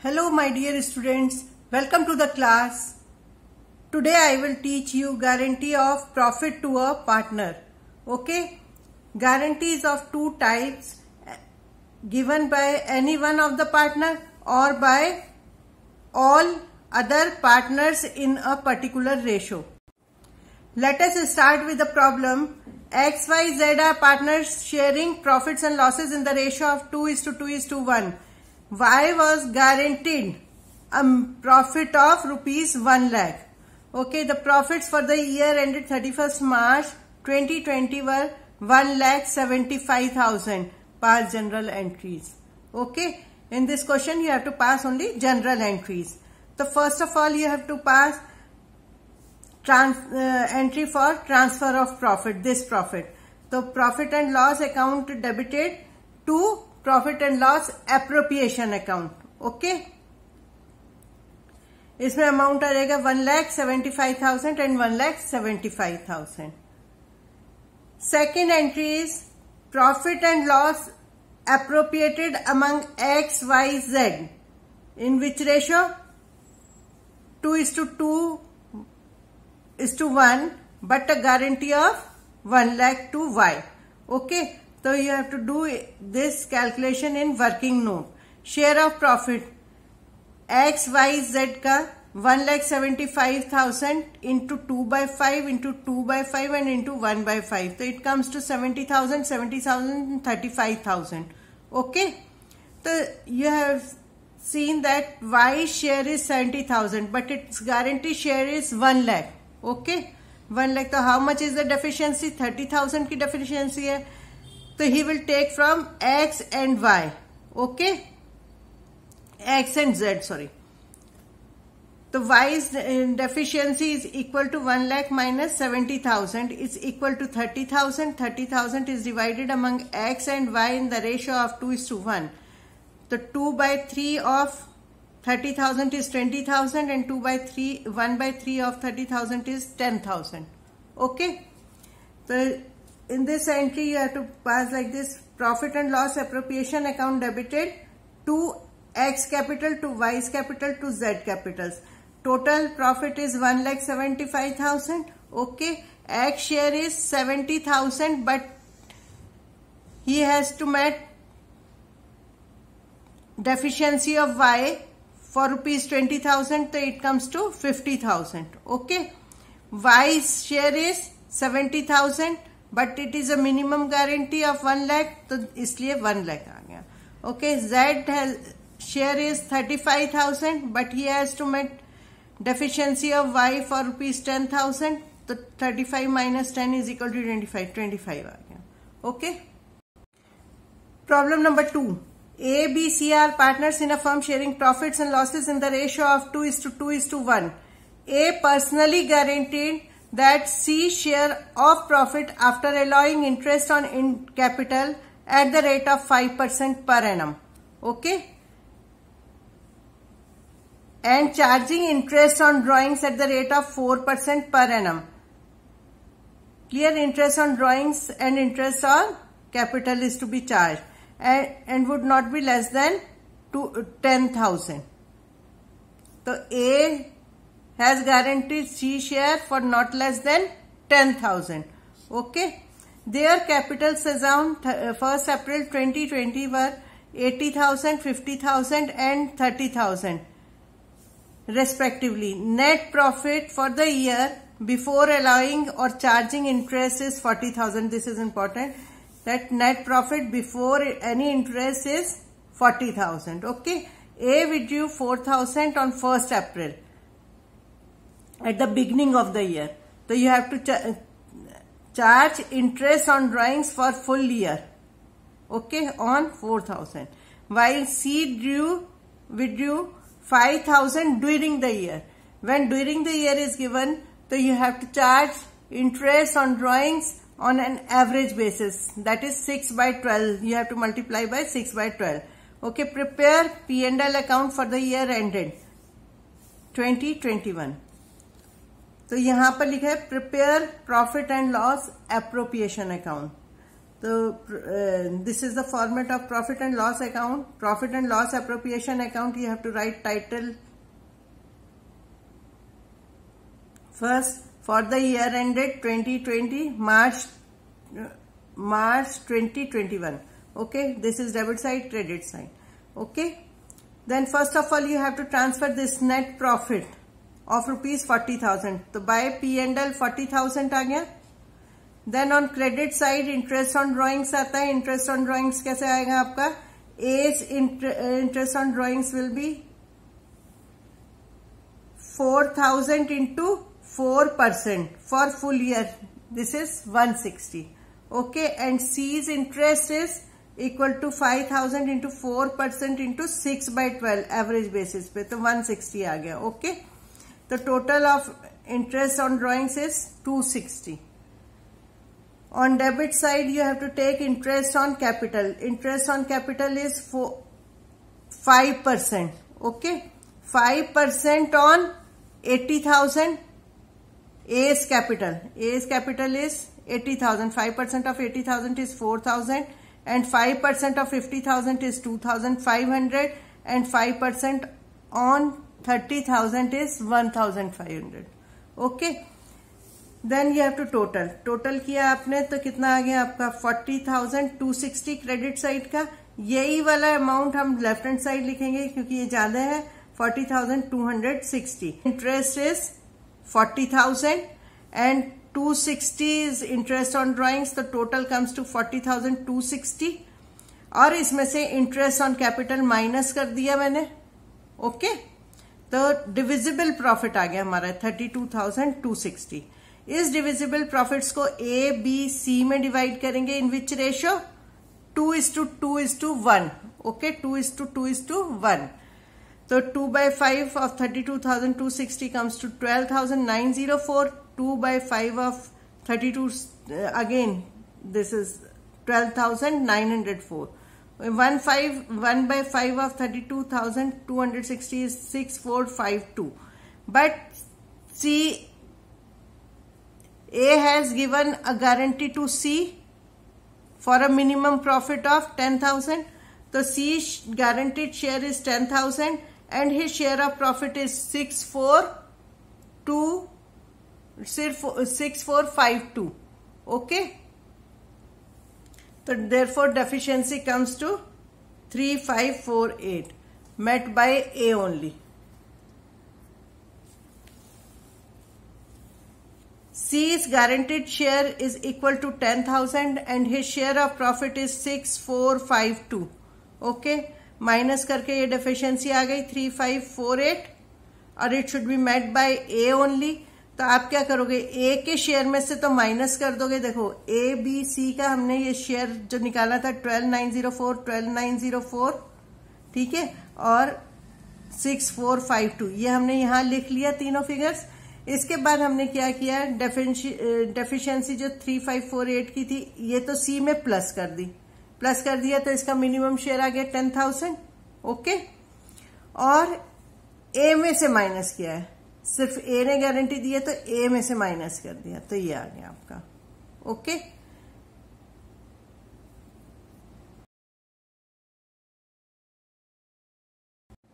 Hello my dear students, welcome to the class. Today I will teach you guarantee of profit to a partner. Okay, guarantees of two types given by any one of the partner or by all other partners in a particular ratio. Let us start with the problem. X, Y, Z are partners sharing profits and losses in the ratio of 2:2:1. Y was guaranteed a profit of rupees 1 lakh. Okay, the profits for the year ended 31st March 2020 were 1,75,000. Pass general entries. Okay, in this question you have to pass only general entries. So first of all you have to pass entry for transfer of profit, this profit. So profit and loss account debited to profit and loss appropriation account. Okay, इसमें amount आ जाएगा 1,75,000 and 1,75,000. Second entry is profit and loss appropriated among X, Y, Z. In which ratio? 2:2:1, but a guarantee of 1 lakh to Y. Okay, so you have to do this calculation in working note. Share of profit X, Y, Z का 1,75,000 into 2/5 into 2/5 and into 1/5. So it comes to 70,000, 70,000 and 35,000. Okay, so you have seen that Y share is 70,000, but its guarantee share is 1 lakh. Okay, 1 lakh. So how much is the deficiency? 30,000 की deficiency है. So he will take from X and Y. Okay, X and Z, sorry. So Y's deficiency is equal to 1 lakh minus 70,000 is equal to 30,000. 30,000 is divided among X and Y in the ratio of 2:1. So 2/3 of 30,000 is 20,000 and 1/3 of 30,000 is 10,000. Okay, so in this entry you have to pass like this: profit and loss appropriation account debited to X capital, to Y's capital, to Z capitals. Total profit is 1,75,000. Okay, X share is 70,000, but he has to meet deficiency of Y for rupees 20,000, so it comes to 50,000. Okay, Y's share is 70,000, but it is a minimum guarantee of 1 lakh, तो इसलिए 1 lakh आ गया. Okay, Z share is 35,000, but he has to meet deficiency of Y for rupees 10,000, तो 35 minus 10 is equal to 25. 25 आ गया. Okay. Problem number 2. A, B, C are partners in a firm sharing profits and losses in the ratio of 2:2:1. A personally guaranteed that C share of profit after allowing interest on capital at the rate of 5% per annum. Okay, and charging interest on drawings at the rate of 4% per annum. Clear? Interest on drawings and interest on capital is to be charged and would not be less than 10,000. So A has guaranteed C share for not less than 10,000. Okay, their capitals as on 1st April 2020 were 80,000, 50,000 and 30,000 respectively. Net profit for the year before allowing or charging interest is 40,000. This is important, that net profit before any interest is 40,000. Okay, A withdrew 4,000 on 1st April at the beginning of the year. So you have to charge interest on drawings for full year. Okay, on 4,000. While C withdrew 5,000 during the year. When during the year is given, so you have to charge interest on drawings on an average basis. That is 6/12. You have to multiply by 6/12. Okay, prepare P&L account for the year ended 2021. तो यहाँ पर लिखा है prepare profit and loss appropriation account. तो this is the format of profit and loss account. Profit and loss appropriation account, you have to write title first for the year ended 2020 March 2021. Okay, this is debit side, credit side. Okay, then first of all you have to transfer this net profit of rupees 40,000. तो by P&L 40,000 आ गया. Then on credit side interest on drawings आता है. interest on drawings कैसे आएगा आपका? A's interest on drawings will be 4,000 into 4% for full year. This is 160. Okay, and C's interest is equal to 5,000 into 4% into 6/12 average basis पे, तो 160 आ गया. Okay, the total of interest on drawings is 260. On debit side you have to take interest on capital. Interest on capital is 5%. Okay, 5% on 80,000. A's capital is 80,000. 5% of 80,000 is 4,000 and 5% of 50,000 is 2,500 and 5% on 30,000 is 1,500. Okay, then you have to total किया आपने तो कितना आ गया आपका 40,260 credit side का. यही वाला amount हम लेफ्ट हैंड साइड लिखेंगे क्योंकि ये ज्यादा है. 40,260. interest is 40,000 and 260 is interest on drawings. The total comes to 40,260 और इसमें से interest on capital माइनस कर दिया मैंने. ओके, तो डिविजिबल प्रॉफिट आ गया हमारा 32,260. इस डिविजिबल प्रॉफिट्स को A, B, C में डिवाइड करेंगे. इन विच ratio? 2:2:1. Okay, 2:2:1. So 2/5 of 32,260 comes to 12,904. 2/5 of 32 again this is 12,904. 1/5 of 32,260 is 6,452. But see, A has given a guarantee to C for a minimum profit of 10,000. So C's guaranteed share is 10,000 and his share of profit is 6,452. Okay, so therefore deficiency comes to 3,548, met by A only. C's guaranteed share is equal to 10,000 and his share of profit is 6,452. Okay, minus करके ये deficiency आ गई 3,548 और it should be met by A only. तो आप क्या करोगे? ए के शेयर में से तो माइनस कर दोगे. देखो ए बी सी का हमने ये शेयर जो निकाला था 12,904 ठीक है, और 6,452 ये हमने यहां लिख लिया तीनों फिगर्स. इसके बाद हमने क्या किया? डेफिशिएंसी जो 3,548 की थी ये तो सी में प्लस कर दिया तो इसका मिनिमम शेयर आ गया 10,000. ओके, और ए में से माइनस किया है. सिर्फ ए ने गारंटी दी है तो ए में से माइनस कर दिया तो ये आ गया आपका. Okay,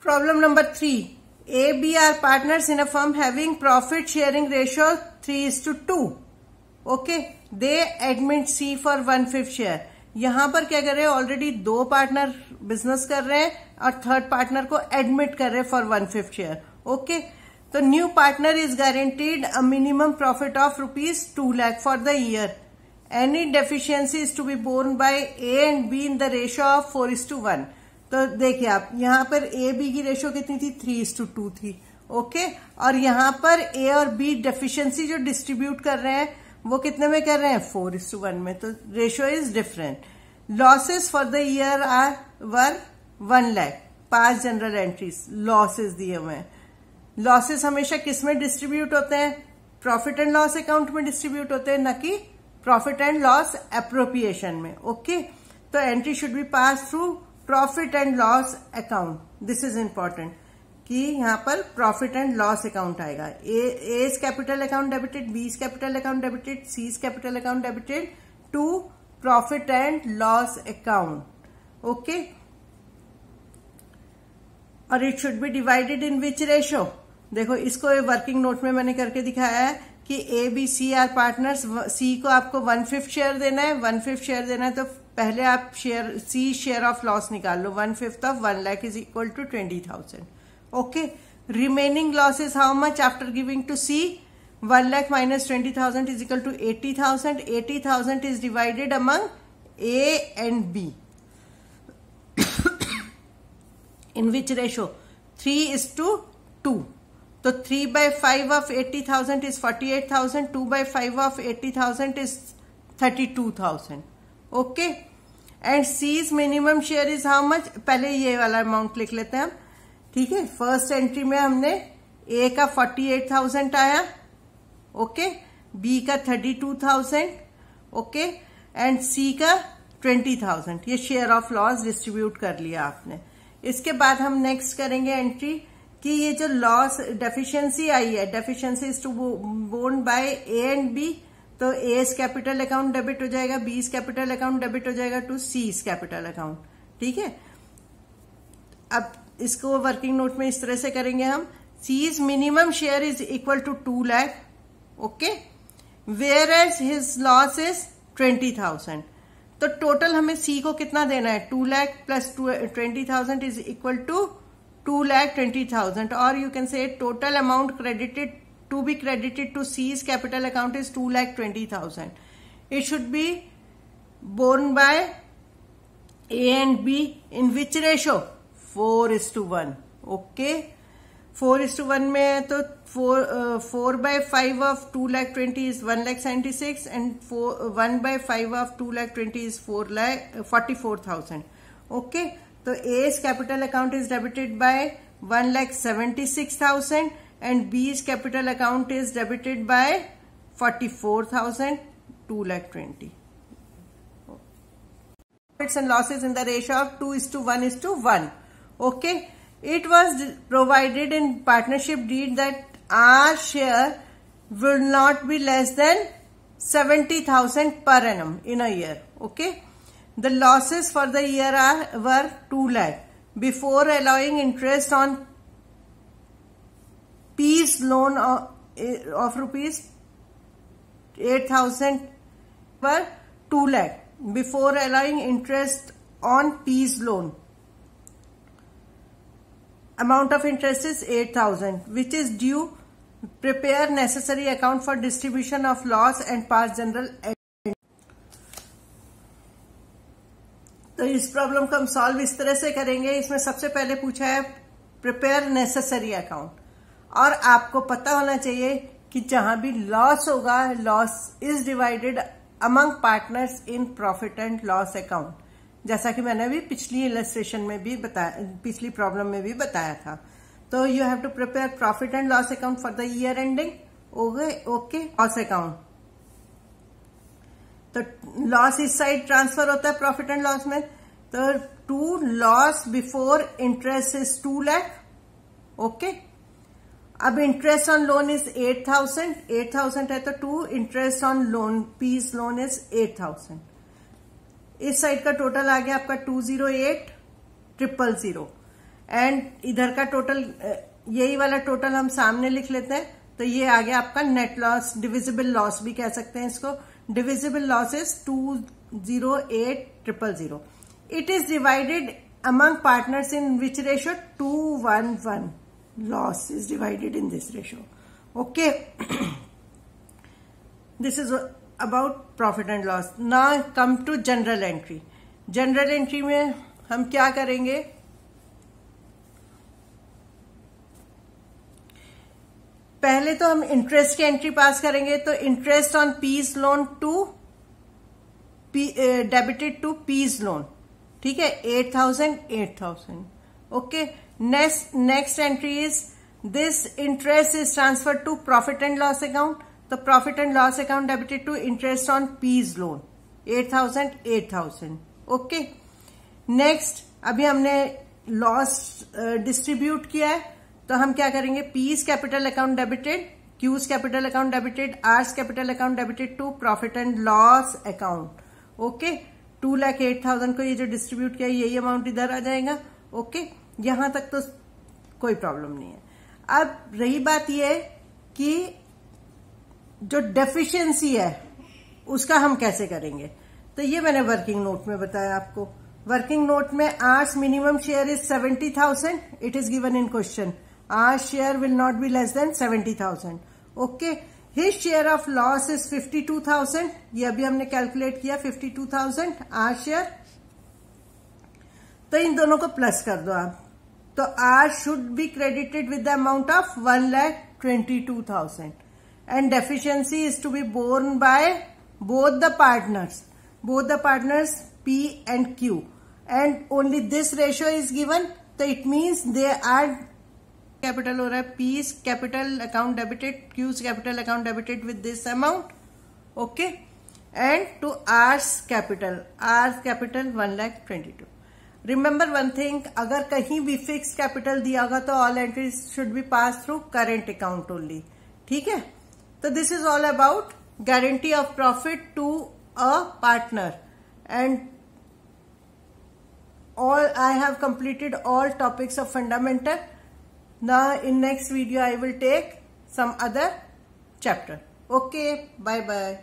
problem number 3. A, B are partners in a firm having profit sharing ratio 3:2. Okay, they admit C for 1/5 share. यहां पर क्या कर रहे हैं? ऑलरेडी 2 पार्टनर बिजनेस कर रहे हैं और थर्ड पार्टनर को एडमिट कर रहे हैं फॉर 1/5 शेयर. ओके, तो new partner is guaranteed a minimum profit of ₹2 lakh for the year. Any deficiency is to be borne by A and B in the ratio of 4:1. तो देखिए आप यहां पर A B की ratio कितनी थी? 3:2 थी. ओके, और यहां पर A और B डेफिशिएंसी जो डिस्ट्रीब्यूट कर रहे हैं वो कितने में कर रहे हैं? 4:1 में. तो ratio is different. Losses for the year were 1 lakh. 5 general entries losses दिए हुए हैं. लॉसेस हमेशा किस में डिस्ट्रीब्यूट होते हैं? प्रॉफिट एंड लॉस अकाउंट में डिस्ट्रीब्यूट होते हैं, न कि प्रॉफिट एंड लॉस एप्रोप्रिएशन में. ओके, तो entry should be pass through profit and loss account. This is important कि यहां पर प्रॉफिट एंड लॉस अकाउंट आएगा. A's capital account debited, B's capital account debited, C's capital account debited to profit and loss account. Okay, और it should be divided in which ratio. देखो इसको working note में मैंने करके दिखाया है कि A B C are partners. C को आपको 1/5 शेयर देना है, 1/5 शेयर देना है तो पहले आप शेयर ऑफ लॉस निकाल लो। 1/5 of 1 lakh is equal to 20,000। Okay, remaining loss is how much after giving to C? 1 lakh minus 20,000 is equal to 80,000. 80,000 is divided among A and B. In which ratio? 3:2. So 3/5 of 80,000 is 48,000. 2/5 of 80,000 is 32,000. Okay. And C's minimum share is how much? पहले ये वाला amount लिख लेते हैं हम। ठीक है, first entry में हमने A का 48,000 आया। ओके, बी का 32,000। ओके, एंड सी का 20,000। ये शेयर ऑफ लॉस डिस्ट्रीब्यूट कर लिया आपने। इसके बाद हम नेक्स्ट करेंगे एंट्री कि ये जो लॉस डेफिशिएंसी आई है, deficiency is to borne by A and B. तो एज कैपिटल अकाउंट डेबिट हो जाएगा, बीज कैपिटल अकाउंट डेबिट हो जाएगा टू सीज कैपिटल अकाउंट। ठीक है, अब इसको वर्किंग नोट में इस तरह से करेंगे हम। C's minimum share is equal to 2 lakh। Okay, where as his loss is 20,000। तो टोटल हमें सी को कितना देना है? 2 lakh plus 20,000 is equal to 2,20,000। और you can say total amount credited to be credited to C's capital account is 2,20,000. It should be borne by A and B in which ratio? 4:1. Okay, 4:1 में तो 4/5 of 2,20,000 is 1,76,000 and 1/5 of 2,20,000 is 44,000. Okay, तो A's capital account is debited by 1,76,000 and B's capital account is debited by 44,000, 2,20,000. Profits and losses in the ratio of 2:1:1. Okay, it was provided in partnership deed that our share will not be less than 70,000 per annum in a year. Okay, the losses for the year were 2 lakh before allowing interest on P's loan of rupees 8,000 were 2 lakh before allowing interest on P's loan. Amount of interest is 8,000 which is due. Prepare necessary account for distribution of loss and pass general. तो इस problem को हम solve इस तरह से करेंगे। इसमें सबसे पहले पूछा है प्रिपेयर नेसेसरी अकाउंट, और आपको पता होना चाहिए कि जहां भी लॉस होगा, loss is divided among partners in profit and loss account, जैसा कि मैंने अभी पिछली इलस्ट्रेशन में भी बताया, पिछली प्रॉब्लम में भी बताया था। तो you have to prepare profit and loss account for the year ending. Okay, loss account, तो लॉस इस साइड ट्रांसफर होता है प्रॉफिट एंड लॉस में। तो to loss before interest is 2 lakh। Okay, अब इंटरेस्ट ऑन लोन इज 8,000 है तो to interest on loan P's loan is 8,000। इस साइड का टोटल आ गया आपका 208,000 एंड इधर का टोटल, यही वाला टोटल हम सामने लिख लेते हैं। तो ये आ गया आपका नेट लॉस, डिविजिबल लॉस भी कह सकते हैं इसको। Divisible loss is 208,000। It is divided among partners in which ratio? 2:1:1. Loss is divided in this ratio. Okay, this is about profit and loss. Now come to general entry. General entry में हम क्या करेंगे? पहले तो हम interest की entry pass करेंगे। तो interest on P's loan to debited to P's loan. ठीक है, 8,000। Okay, next entry is this interest is transferred to profit and loss account. तो profit and loss account debited to interest on P's loan 8,000। Okay, next अभी हमने loss distribute किया है तो हम क्या करेंगे? P's capital account debited, Q's capital account debited, R's capital account debited to profit and loss account. Okay, 2,08,000 को ये जो डिस्ट्रीब्यूट किया यही अमाउंट इधर आ जाएगा। ओके, यहां तक तो कोई प्रॉब्लम नहीं है। अब रही बात ये कि जो डेफिशिएंसी है उसका हम कैसे करेंगे, तो ये मैंने वर्किंग नोट में बताया आपको। वर्किंग नोट में R's minimum share is 70,000, it is given in question. R's share will not be less than 70,000। Okay, his share of loss is 52,000, ये अभी हमने कैलकुलेट किया 52,000 आर शेयर। तो इन दोनों को प्लस कर दो आप, तो R should be credited with the amount of 1,22,000 and deficiency is to be borne by both the partners P and Q, and only this ratio is given, so it means they are capital हो रहा है, P's capital account debited, Q's capital account debited with this amount, okay, and to R's capital 1,22,000. Remember one thing, अगर कहीं भी fix capital दिया होगा तो all entries should be passed through current account only, ठीक है। तो this is all about guarantee of profit to a partner, and all I have completed all topics of fundamental. Now in next video I will take some other chapter. Okay, bye bye.